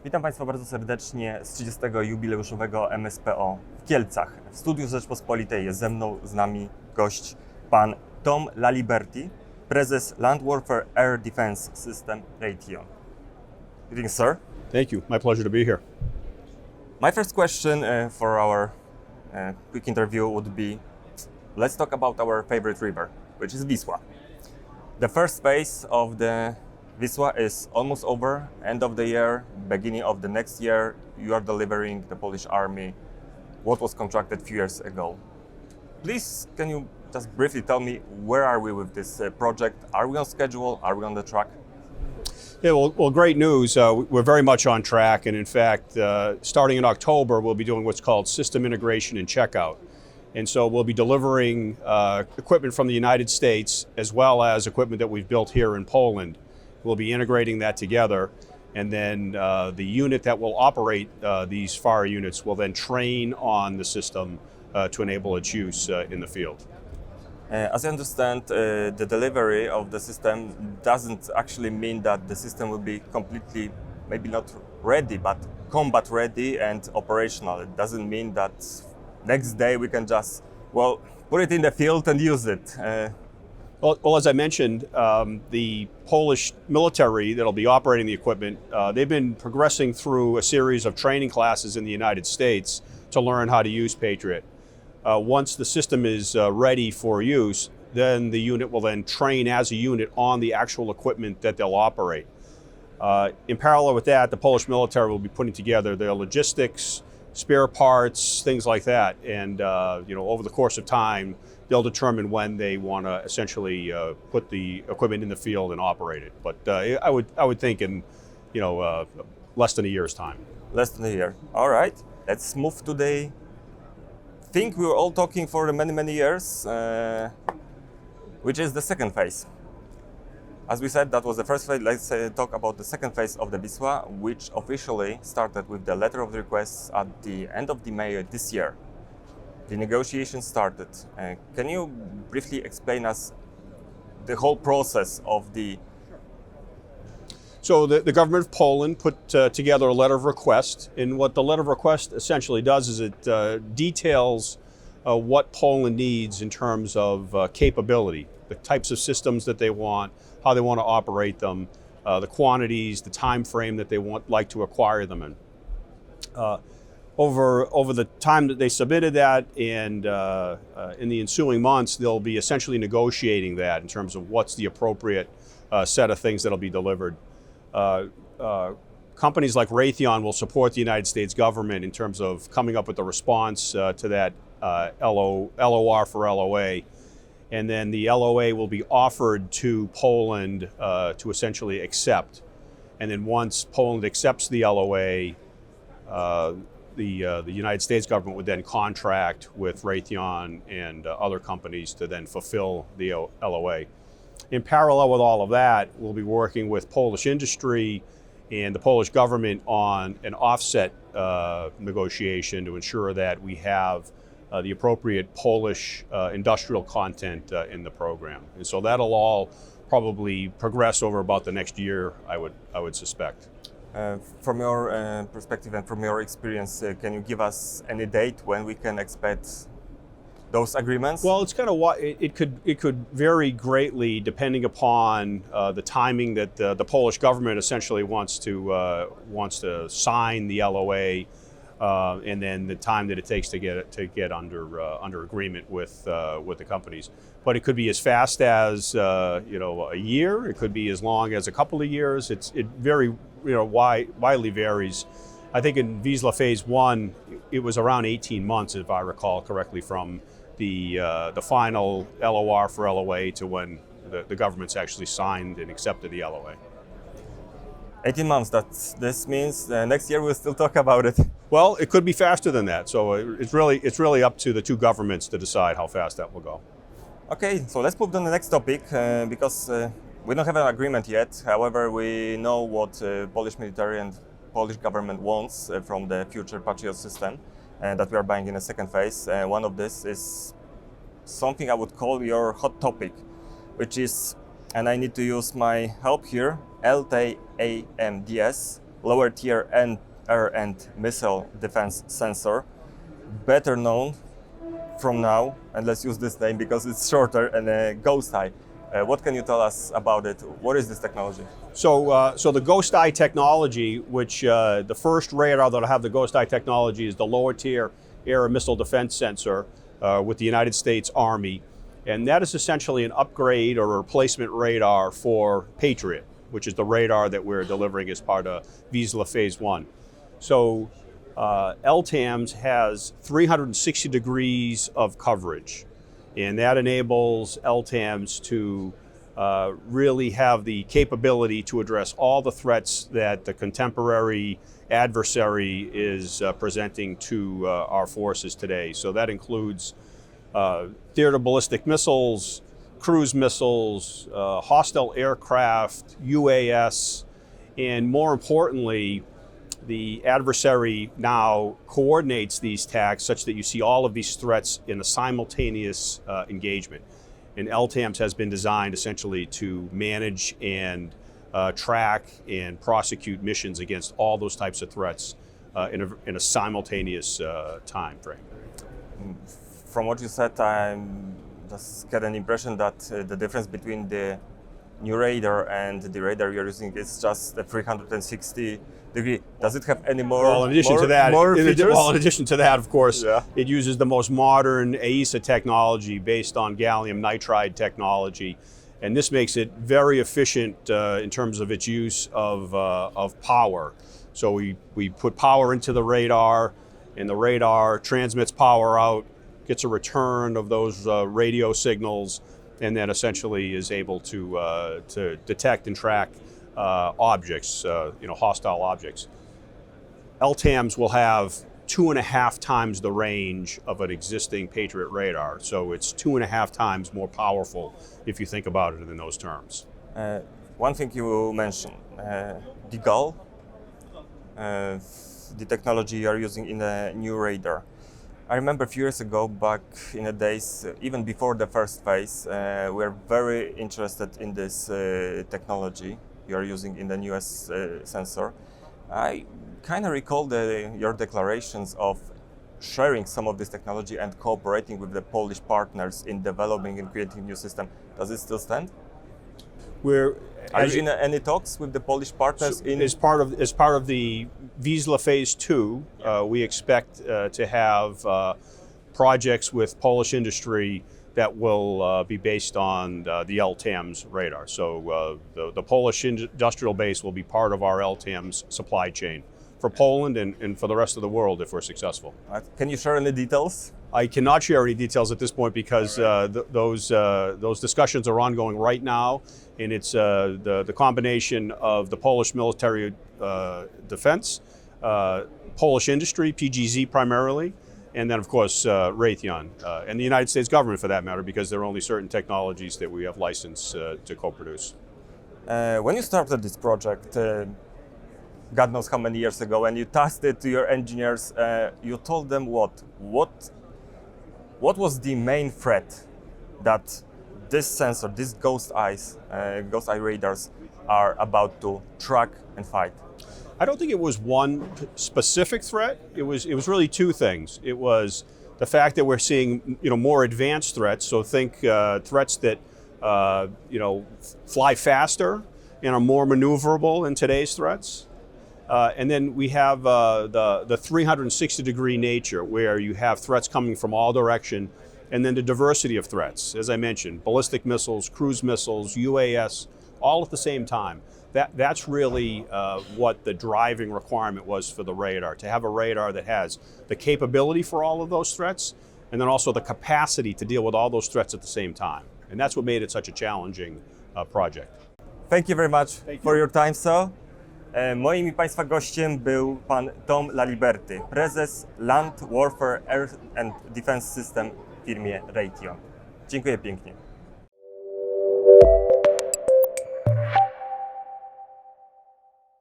Witam Państwa bardzo serdecznie z 30. jubileuszowego MSPO w Kielcach. W studiu Rzeczpospolitej jest ze mną, z nami gość, pan Tom Laliberty, prezes Land Warfare Air Defense System Raytheon. Greetings, sir. Thank you. My pleasure to be here. My first question for our quick interview would be, let's talk about our favorite river, which is Wisła. The first phase of the Wisła is almost over, end of the year, beginning of the next year, you are delivering the Polish army what was contracted a few years ago. Please, can you just briefly tell me where are we with this project? Are we on schedule? Are we on the track? Yeah, well, great news. We're very much on track, and in fact, starting in October, we'll be doing what's called system integration and checkout. And so we'll be delivering equipment from the United States as well as equipment that we've built here in Poland. We'll be integrating that together, and then the unit that will operate these fire units will then train on the system to enable its use in the field. As I understand, the delivery of the system doesn't actually mean that the system will be completely, maybe not ready, but combat ready and operational. It doesn't mean that next day we can just, well, put it in the field and use it. Well, as I mentioned, the Polish military that'll be operating the equipment, they've been progressing through a series of training classes in the United States to learn how to use Patriot. Once the system is ready for use, then the unit will then train as a unit on the actual equipment that they'll operate. In parallel with that, the Polish military will be putting together their logistics, spare parts, things like that, and over the course of time, they'll determine when they want to essentially put the equipment in the field and operate it. But I would think in less than a year's time. Less than a year. All right. Let's move to the thing we were all talking for many years, which is the second phase. As we said, that was the first phase. Let's talk about the second phase of the Wisła, which officially started with the letter of requests at the end of May this year. The negotiations started. Can you briefly explain us the whole process of the... So the government of Poland put together a letter of request, and what the letter of request essentially does is it details what Poland needs in terms of capability, the types of systems that they want, how they want to operate them, the quantities, the time frame that they like to acquire them in. Over the time that they submitted that, and in the ensuing months, they'll be essentially negotiating that in terms of what's the appropriate set of things that'll be delivered. Companies like Raytheon will support the United States government in terms of coming up with a response to that LOR for LOA. And then the LOA will be offered to Poland to essentially accept. And then once Poland accepts the LOA, the United States government would then contract with Raytheon and other companies to then fulfill the LOA. In parallel with all of that, we'll be working with Polish industry and the Polish government on an offset negotiation to ensure that we have the appropriate Polish industrial content in the program. And so that'll all probably progress over about the next year, I would suspect. From your perspective and from your experience, can you give us any date when we can expect those agreements? Well, it's kind of it could vary greatly depending upon the timing that the Polish government essentially wants to sign the LOA, and then the time that it takes to get under agreement with the companies. But it could be as fast as a year. It could be as long as a couple of years. It very widely varies. I think in Wisła Phase 1, it was around 18 months, if I recall correctly, from the final LOR for LOA to when the government's actually signed and accepted the LOA. 18 months, this means next year we'll still talk about it. Well, it could be faster than that. So it's really up to the two governments to decide how fast that will go. Okay, so let's move on to the next topic because we don't have an agreement yet. However, we know what Polish military and Polish government wants from the future Patriot system that we are buying in the second phase. One of this is something I would call your hot topic, which is, and I need to use my help here, LTAMDS, lower tier air and missile defense sensor, better known from now, and let's use this name because it's shorter, and Ghost Eye. What can you tell us about it? What is this technology? So the Ghost Eye technology, which the first radar that'll have the Ghost Eye technology is the lower tier air and missile defense sensor with the United States Army. And that is essentially an upgrade or a replacement radar for Patriot, which is the radar that we're delivering as part of Wisła Phase 1. So LTAMS has 360 degrees of coverage, and that enables LTAMS to really have the capability to address all the threats that the contemporary adversary is presenting to our forces today. So that includes theater ballistic missiles, cruise missiles, hostile aircraft, UAS, and more importantly, the adversary now coordinates these attacks such that you see all of these threats in a simultaneous engagement. And LTAMS has been designed essentially to manage and track and prosecute missions against all those types of threats in a simultaneous time frame. From what you said, I just get an impression that the difference between the new radar and the radar you're using is just a 360 degree. Does it have any more? Well, in addition to that, of course, Yeah. it uses the most modern AESA technology based on gallium nitride technology, and this makes it very efficient in terms of its use of power. So we put power into the radar, and the radar transmits power out, gets a return of those radio signals, and then essentially is able to detect and track objects, hostile objects. LTAMS will have 2.5 times the range of an existing Patriot radar, so it's 2.5 times more powerful if you think about it in those terms. One thing you mentioned, the GAL, the technology you are using in the new radar. I remember a few years ago, back in the days, even before the first phase, we were very interested in this technology you are using in the newest sensor. I kind of recall your declarations of sharing some of this technology and cooperating with the Polish partners in developing and creating a new system. Does it still stand? Are you in any talks with the Polish partners? As part of the Wisła Phase 2, we expect to have projects with Polish industry that will be based on the LTAMS radar. So the Polish industrial base will be part of our LTAMS supply chain for Poland and for the rest of the world if we're successful. Can you share any details? I cannot share any details at this point because those discussions are ongoing right now, and it's the combination of the Polish military defense, Polish industry, PGZ primarily, and then of course Raytheon and the United States government for that matter, because there are only certain technologies that we have license to co-produce. When you started this project, God knows how many years ago, and you tasked it to your engineers, you told them what was the main threat that this sensor, these Ghost Eye radars are about to track and fight? I don't think it was one specific threat. It was really two things. It was the fact that we're seeing more advanced threats. So think threats that fly faster and are more maneuverable than today's threats. And then we have the 360 degree nature, where you have threats coming from all direction, and then the diversity of threats, as I mentioned, ballistic missiles, cruise missiles, UAS, all at the same time. That's really what the driving requirement was for the radar, to have a radar that has the capability for all of those threats, and then also the capacity to deal with all those threats at the same time. And that's what made it such a challenging project. Thank you very much for your time, sir. Moim i Państwa gościem był pan Tom Laliberty, prezes Land Warfare Air and Defense System w firmie Raytheon. Dziękuję pięknie.